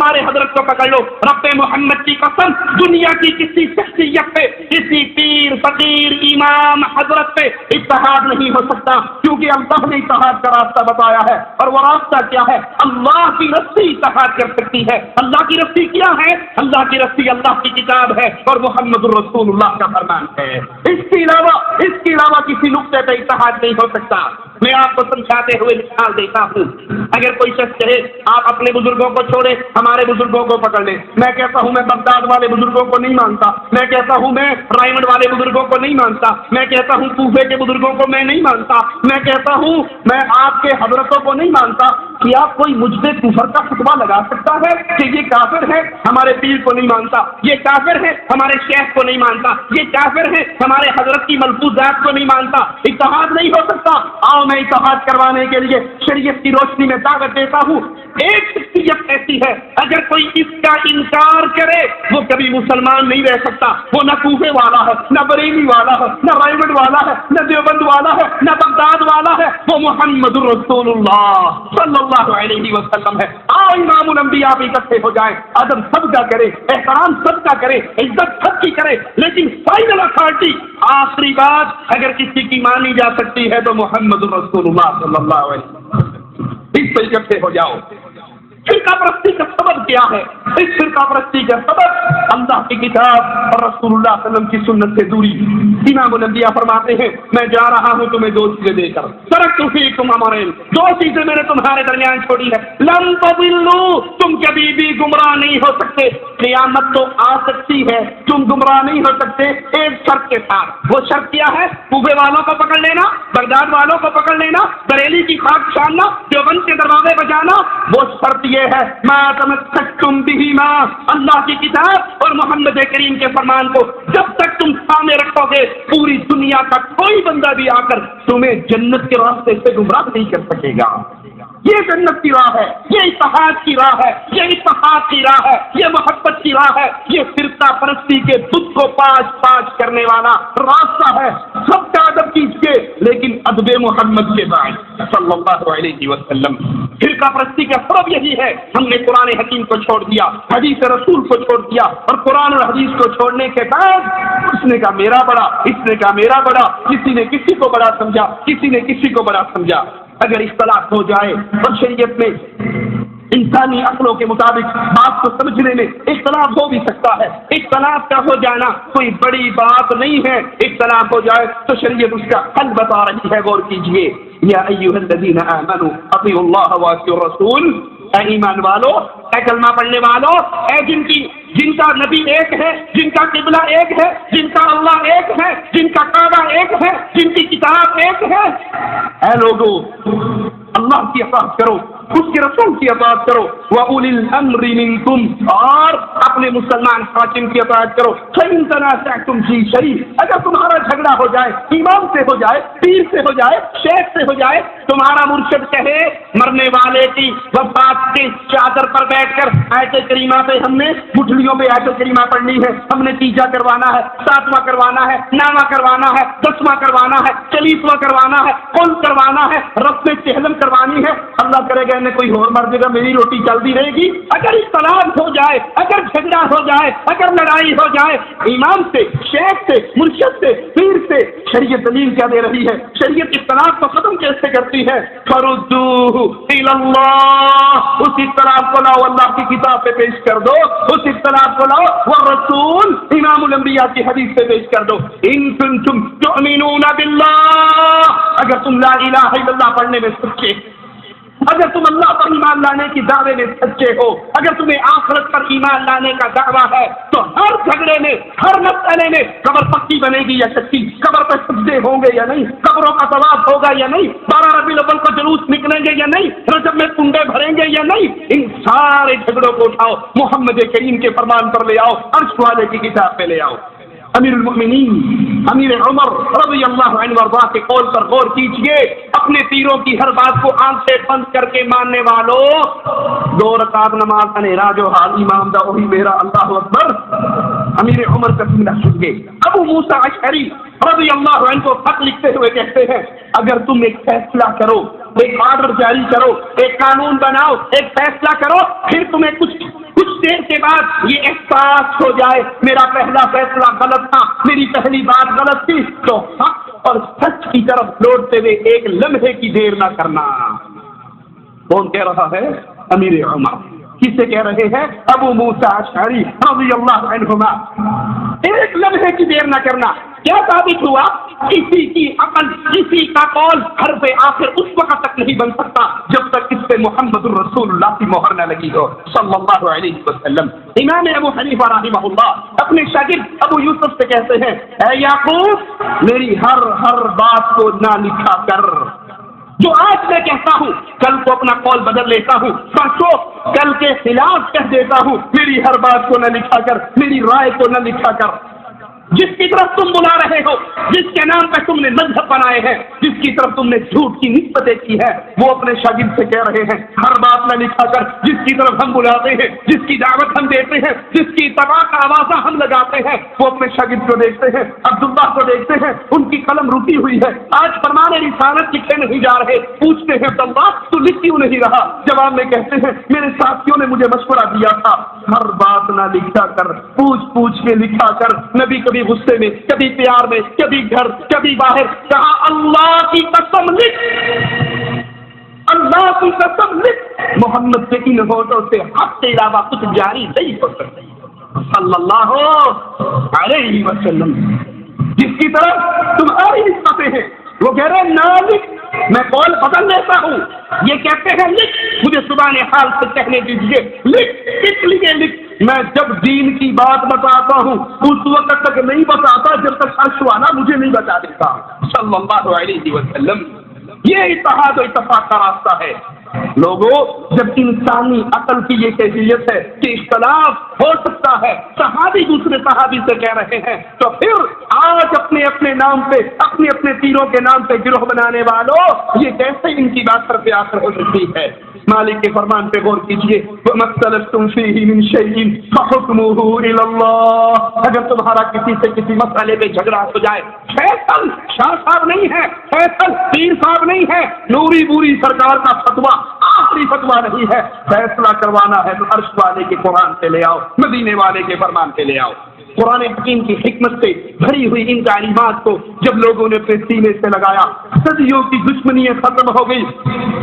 ہمارے حضرت کو پکڑ لو. رب محمد کی قسم دنیا کی کسی شخصیت پہ، کسی پیر فقیر امام حضرت پہ اتحاد نہیں ہو سکتا، کیونکہ اللہ نے اتحاد کا راستہ بتایا ہے. اور وہ راستہ کیا ہے؟ اللہ کی رسی اتحاد کر سکتی ہے. اللہ کی رسی کیا ہے؟ اللہ کی رسی اللہ کی کتاب ہے اور محمد الرسول اللہ کا فرمان ہے. اس کے علاوہ کسی نقطے پہ اتحاد نہیں ہو سکتا. میں آپ کو سمجھاتے ہوئے مثال دیتا ہوں. اگر کوئی شخص کہے آپ اپنے بزرگوں کو چھوڑے ہمارے بزرگوں کو پکڑ لیں، میں کہتا ہوں میں بغداد والے بزرگوں کو نہیں مانتا، میں کہتا ہوں میں رائمنڈ والے بزرگوں کو نہیں مانتا، میں کہتا ہوں کوفے کے بزرگوں کو میں نہیں مانتا، میں کہتا ہوں میں آپ کے حضرتوں کو نہیں مانتا، کیا کوئی مجھ پہ کفر کا فتویٰ لگا سکتا ہے کہ یہ کافر ہے، ہمارے پیر کو نہیں مانتا، یہ کافر ہے، ہمارے شیخ کو نہیں مانتا، یہ کافر ہے، ہمارے حضرت کی ملفوظات کو نہیں مانتا؟ اتحاد نہیں ہو سکتا. آؤ میں اتحاد کروانے کے لیے شریعت کی روشنی میں دعوت دیتا ہوں. ایک شخصیت ایسی ہے اگر کوئی اس کا انکار کرے وہ کبھی مسلمان نہیں رہ سکتا. وہ نہ کوفے والا ہے، نہ بریلی والا ہے، نہ رائمنڈ والا ہے، نہ دیوبند والا ہے، نہ بغداد والا ہے، وہ محمد الرسول اللہ صلی اللہ علیہ وسلم ہے. آؤ امام الانبیاء بھی اکٹھے ہو جائیں، ادب سب کا کرے، احترام سب کا کرے، عزت سب کی کرے، لیکن فائنل اتھارٹی آخری بات اگر کسی کی مانی جا سکتی ہے تو محمد الرسول اللہ صلی اللہ علیہ وسلم. اس پہ اکٹھے ہو جاؤ. فرقہ پرستی کا سبب کیا ہے؟ اس فرقہ پرستی کا سبب اللہ کی کتاب اور رسول اللہ صلی اللہ علیہ وسلم کی سنت سے دوری. امام الانبیاء فرماتے ہیں میں جا رہا ہوں تمہیں دو چیزیں دے کر، ترکت فیکم امرین، دو چیزیں میں نے تمہارے درمیان چھوڑی ہے، لن تضلوا، تم کبھی بھی گمراہ نہیں ہو سکتے. قیامت تو آ سکتی ہے، تم گمراہ نہیں ہو سکتے ایک شرط کے ساتھ. وہ شرط کیا ہے؟ کوفے والوں کو پکڑ لینا، بغداد والوں کو پکڑ لینا، بریلی کی خاک چھاننا، دیوبند کے دروازے بجانا. وہ شرط یہ ہے ما تمسکتم بہما، اللہ کی کتاب اور محمد کریم کے فرمان کو جب تک تم سامنے رکھو گے پوری دنیا کا کوئی بندہ بھی آ کر تمہیں جنت کے راستے سے گمراہ نہیں کر سکے گا. یہ جنت کی راہ ہے، یہ اتحاد کی راہ ہے، یہ اتحاد کی راہ ہے، یہ محبت کی راہ ہے، یہ فرقہ پرستی کے بت کو پاش کرنے والا راستہ ہے. سب کا ادب کیجیے لیکن ادب محمد کے بعد صلی اللہ علیہ وسلم. فرقہ پرستی کا سبب یہی ہے ہم نے قرآن حکیم کو چھوڑ دیا، حدیث رسول کو چھوڑ دیا، اور قرآن اور حدیث کو چھوڑنے کے بعد اس نے کہا میرا بڑا، اس نے کہا میرا بڑا، کسی نے کسی کو بڑا سمجھا، کسی نے کسی کو بڑا سمجھا. اگر اختلاف ہو جائے اور شریعت میں انسانی عقلوں کے مطابق بات کو سمجھنے میں اختلاف ہو بھی سکتا ہے. اختلاف کا ہو جانا کوئی بڑی بات نہیں ہے. اختلاف ہو جائے تو شریعت اس کا حل بتا رہی ہے، غور کیجیے. یا ایھا الذین آمنوا اطیعوا اللہ واطیعوا الرسول، اے ایمان والو، اے کلمہ پڑھنے والو، اے جن کا نبی ایک ہے، جن کا قبلہ ایک ہے، جن کا اللہ ایک ہے، جن کا کعبہ ایک ہے، جن کی کتاب ایک ہے، اے لوگو اللہ کی اطاعت کرو، اس کے رسول کی اطاعت کرو. وَأُولِي الْأَمْرِ مِنْكُمْ، اور اپنے مسلمان حاکم کی اطاعت کرو. فَإِن تَنَازَعْتُمْ فِي شَيْءٍ، اگر تمہارا جھگڑا ہو جائے، امام سے ہو جائے، پیر سے ہو جائے، شیخ سے ہو جائے، تمہارا مرشد کہے مرنے والے کی وفات کی چادر پر بیٹھ کر آیت کریمہ پہ ہم نے گٹھلیوں پہ آیت کریمہ پڑھنی ہے، ہم نے تیجا کروانا ہے، ساتواں کروانا ہے، نامہ کروانا ہے، 10واں کروانا ہے، 40واں کروانا ہے، قل کروانا ہے، رب میں چہلم کروانی ہے، اللہ کرے گا کوئی اور مر جائے گا، میری روٹی چلتی رہے گی. اگر اختلاف ہو جائے، اگر جھگڑا ہو جائے، اگر لڑائی ہو جائے امام سے، شیخ سے، مرشد سے، پیر سے، شریعت دلیل کیا دے رہی ہے؟ شریعت اختلاف کو ختم کیسے کرتی ہے؟ فردوہ الی اللہ، اس اختلاف کو لاؤ اللہ کی کتاب پہ پیش کر دو، اس اختلاف کو لاؤ والرسول امام الانبیاء کی حدیث سے پیش کر دو. ان کنتم تؤمنون باللہ، اگر تم لا الہ الا اللہ پڑھنے میں سچے، اگر تم اللہ پر ایمان لانے کی دعوے میں سچے ہو، اگر تمہیں آخرت پر ایمان لانے کا دعویٰ ہے تو ہر جھگڑے میں، ہر مسئلے میں قبر پکی بنے گی یا کچی، قبر پر سجدے ہوں گے یا نہیں، قبروں کا طواف ہوگا یا نہیں، 12 ربیع الاول کو جلوس نکلیں گے یا نہیں، رجب میں کنڈے بھریں گے یا نہیں، ان سارے جھگڑوں کو اٹھاؤ، محمد کریم کے فرمان پر لے آؤ، عرش والے کی کتاب پہ لے آؤ. امیر المؤمنین امیر عمر رضی اللہ عنہ وارضاہ کے قول پر غور کیجیے. اپنے پیروں کی ہر بات کو آنکھ سے بند کر کے ماننے والوں، 2 رکعت نماز اندھیرا جو حال امام دا وہی میرا، اللہ اکبر. امیر عمر کا سینہ سن گے. ابو موسیٰ اشعری رضی اللہ عنہ کو خط لکھتے ہوئے کہتے ہیں اگر تم ایک فیصلہ کرو، ایک آرڈر جاری کرو، ایک قانون بناؤ، ایک فیصلہ کرو، پھر تمہیں کچھ بعد یہ احساس ہو جائے میرا پہلا فیصلہ غلط تھا، میری پہلی بات غلط تھی، تو حق اور سچ کی طرف لوٹتے ہوئے ایک لمحے کی دیر نہ کرنا۔ کون کہہ رہا ہے؟ امیر عمر۔ کسے کہہ رہے ہیں؟ ابو موسیٰ اشعری رضی اللہ عنہما۔ ایک لمحے کی دیر نہ کرنا۔ کیا ثابت ہوا؟ کسی کی عقل، کسی کا قول حرف آخر اس وقت تک نہیں بن سکتا جب تک اس پہ محمد الرسول اللہ کی مہر نہ لگی ہو صلی اللہ علیہ وسلم۔ امام ابو حنیفہ رحمہ اللہ اپنے شاگرد ابو یوسف سے کہتے ہیں، اے یعقوب میری ہر بات کو نہ لکھا کر، جو آج میں کہتا ہوں کل کو اپنا قول بدل لیتا ہوں، پرسوں کل کے خلاف کہہ دیتا ہوں، میری ہر بات کو نہ لکھا کر، میری رائے کو نہ لکھا کر۔ جس کی طرف تم بلا رہے ہو، جس کے نام پہ تم نے مذہب بنائے ہیں، جس کی طرف تم نے جھوٹ کی نسبتیں کی ہے، وہ اپنے شاگرد سے کہہ رہے ہیں ہر بات نہ لکھا کر، جس کی طرف ہم بلاتے ہیں، جس کی دعوت ہم دیتے ہیں، جس کی اتباع کا آوازہ ہم لگاتے ہیں، وہ اپنے شاگرد کو دیکھتے ہیں، عبداللہ کو دیکھتے ہیں، ان کی قلم رکی ہوئی ہے، آج فرمان رسالت لکھے نہیں جا رہے، پوچھتے ہیں عبداللہ تو لکھ کیوں نہیں رہا؟ جواب میں کہتے ہیں میرے ساتھیوں نے مجھے مشورہ دیا تھا ہر بات نہ لکھا کر، پوچھ کے لکھا کر۔ نبی کبھی غصے میں، کبھی پیار میں، کبھی گھر، کبھی باہر، کہا اللہ کی قسم لکھ، اللہ کی قسم لکھ، محمد کے ان ہوٹوں سے حق کے علاوہ کچھ جاری نہیں ہو سکتا صلی اللہ علیہ وسلم۔ جس کی طرف تمہاری نسبتیں ہیں وہ کہہ رہے نہ لکھ، میں قول بدل لیتا ہوں، یہ کہتے ہیں لکھ، مجھے زبان حال سے کہنے دیجیے لکھ، اس لیے لکھ، میں جب دین کی بات بتاتا ہوں اس وقت تک نہیں بتاتا جب تک عرش والا مجھے نہیں بتا دیتا صلی اللہ علیہ وسلم۔ یہ اتحاد و اتفاق کا راستہ ہے۔ لوگوں، جب انسانی عقل کی یہ کیفیت ہے کہ اختلاف ہو سکتا ہے، صحابی دوسرے صحابی سے کہہ رہے ہیں، تو پھر آج اپنے نام پہ، اپنے تیروں کے نام پہ گروہ بنانے والوں، یہ کیسے ان کی بات پر پہ آخر ہو سکتی ہے؟ مالک کے فرمان پہ غور کیجیے، وَمَا اخْتَلَفْتُمْ فِيهِ مِنْ شَيْءٍ فَحُكْمُهُ إِلَى اللَّهِ۔ اگر تمہارا کسی سے کسی مسئلے پہ جھگڑا ہو جائے، فیصل شاہ صاحب نہیں ہے، فیصل پیر صاحب نہیں ہے، نوری بوری سرکار کا فتویٰ آخری فتویٰ نہیں ہے، فیصلہ کروانا ہے تو عرش والے کے قرآن سے لے آؤ، مدینے والے کے فرمان سے لے آؤ۔ قرآن حکیم کی حکمت سے بھری ہوئی ان تعلیمات کو جب لوگوں نے اپنے سینے سے لگایا، صدیوں کی دشمنیاں ختم ہو گئی،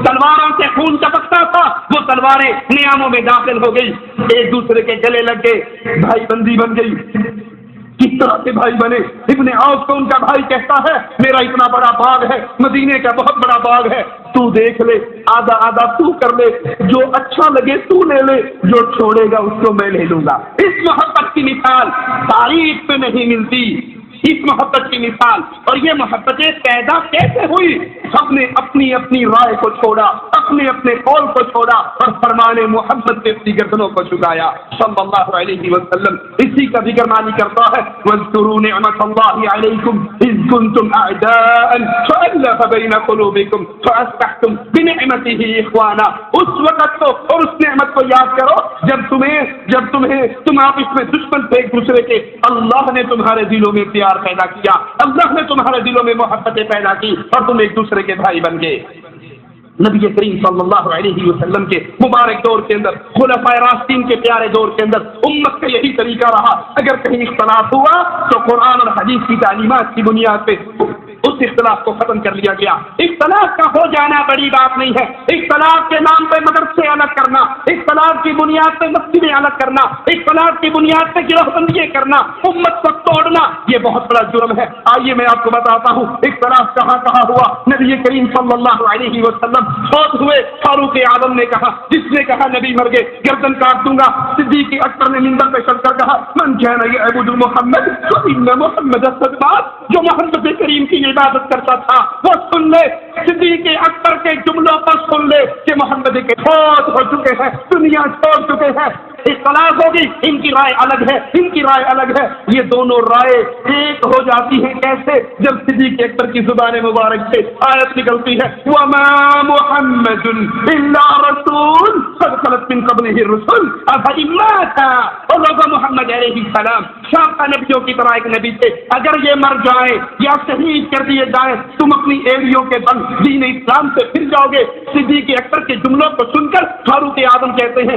تلواروں سے خون ٹپکتا تھا، وہ تلواریں نیاموں میں داخل ہو گئی، ایک دوسرے کے گلے لگ گئے، بھائی بندی بن گئی۔ کس طرح سے بھائی بنے؟ ابن عوف کو ان کا بھائی کہتا ہے میرا اتنا بڑا باغ ہے، مدینے کا بہت بڑا باغ ہے، تو دیکھ لے، آدھا آدھا تو کر لے، جو اچھا لگے تو لے لے، جو چھوڑے گا اس کو میں لے لوں گا۔ اس محبت کی مثال تاریخ پہ نہیں ملتی، اس محبت کی مثال۔ اور یہ محبتیں پیدا کیسے ہوئی؟ سب نے اپنی اپنی رائے کو چھوڑا، اپنے قول کو چھوڑا اور فرمان محمد پہ اپنی گردنوں کو جھکایا صلی اللہ علیہ وسلم۔ اسی کا ذکر مانی کرتا ہے وَاذْكُرُوا نِعْمَةَ اللَّهِ عَلَيْكُمْ إِذْ كُنْتُمْ أَعْدَاءً فَأَلَّفَ بَيْنَ قُلُوبِكُمْ فَأَصْبَحْتُمْ بِنِعْمَتِهِ إِخْوَانًا۔ اس وقت کو اور اس نعمت کو یاد کرو جب تم آپس میں دشمن تھے ایک دوسرے کے، اللہ نے تمہارے دلوں میں پیار پیدا کیا، اللہ نے تمہارے دلوں میں محبتیں پیدا کی اور تم ایک دوسرے کے بھائی بن گئے۔ نبی کریم صلی اللہ علیہ وسلم کے مبارک دور کے اندر، خلفائے راشدین کے پیارے دور کے اندر امت کا یہی طریقہ رہا، اگر کہیں اختلاف ہوا تو قرآن اور حدیث کی تعلیمات کی بنیاد پہ اس اختلاف کو ختم کر لیا گیا۔ اختلاف کا ہو جانا بڑی بات نہیں ہے، اختلاف کے نام پہ مدرسے الگ کرنا، اختلاف کی بنیاد پہ مسجدیں الگ کرنا، اختلاف کی بنیاد پہ گروہ بندیاں کرنا، امت کو توڑنا، یہ بہت بڑا جرم ہے۔ آئیے میں آپ کو بتاتا ہوں اختلاف کہاں ہوا۔ نبی کریم صلی اللہ علیہ وسلم فوت ہوئے، فاروق اعظم نے کہا، جس نے کہا نبی مر گئے گردن کاٹ دوں گا، صدیق اکبر نے منبر پہ چڑھ کر کہا من کان یعبد محمد فإن محمد قد مات، جو محمد کریم کی عبادت کرتا تھا وہ سن لے، صدیق اکبر کے جملوں پر سن لے کہ محمد کے فوت ہو چکے ہیں، دنیا چھوڑ چکے ہیں۔ اختلاف ہوگی، ان کی رائے الگ ہے، ان کی رائے الگ ہے، یہ دونوں رائے ایک ہو جاتی ہیں کیسے؟ جب صدیق اکبر کی زبان مبارک سے آیت نکلتی ہے وما محمد الا رسول قد خلت من قبله الرسل افإن مات، اور لوگوں محمد علیہ السلام سابقہ نبیوں کی طرح ایک نبی تھے، اگر یہ مر جائیں یا شہید کر دیے جائیں تم اپنی ایڑیوں کے بل دین اسلام سے پھر جاؤ گے۔ صدیق اکبر کے جملوں کو سن کر فاروق اعظم کہتے ہیں